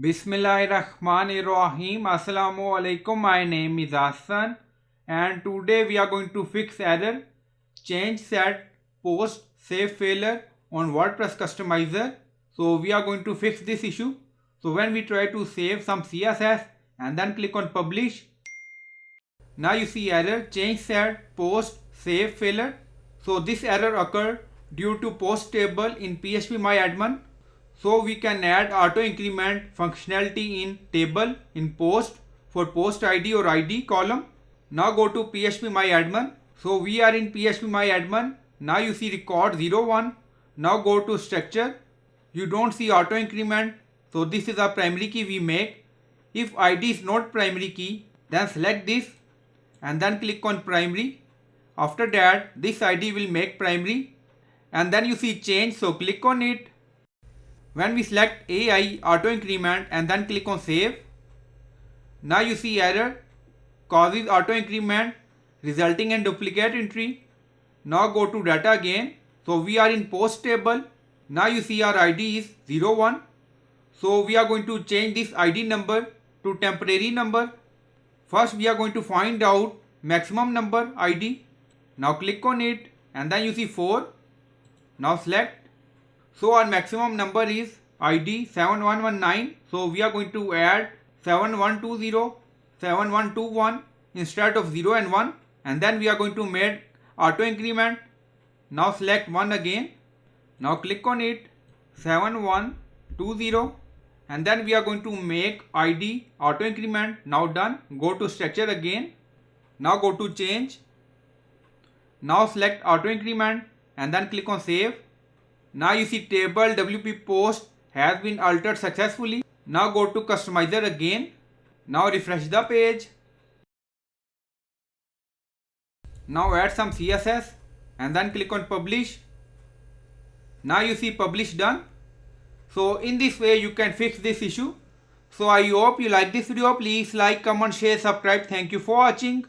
Bismillahirrahmanirrahim. Assalamu alaikum. My name is Hassan and today we are going to fix error change set post save failure on WordPress Customizer. So we are going to fix this issue. So when we try to save some CSS and then click on publish, now you see error change set post save failure. So this error occurred due to post table in phpmyadmin. So we can add auto increment functionality in table in post for post ID or ID column. Now go to phpmyadmin. So we are in phpmyadmin. Now you see record 01. Now go to structure. You don't see auto increment. So this is a primary key we make. If ID is not primary key, then select this and then click on primary. After that, this ID will make primary and then you see change. So click on it. When we select AI auto increment and then click on save, now you see error causes auto increment resulting in duplicate entry. Now go to data again. So we are in post table. Now you see our ID is 01. So we are going to change this ID number to temporary number. First we are going to find out maximum number ID. Now click on it and then you see 4. Now select. So our maximum number is ID 7119. So we are going to add 7120, 7121 instead of 0 and 1. And then we are going to make auto increment. Now select 1 again. Now click on it 7120. And then we are going to make ID auto increment. Now done. Go to structure again. Now go to change. Now select auto increment and then click on save. Now you see table WP post has been altered successfully. Now go to customizer again. Now refresh the page. Now add some CSS and then click on publish. Now you see publish done. So in this way you can fix this issue. So I hope you like this video. Please like, comment, share, subscribe. Thank you for watching.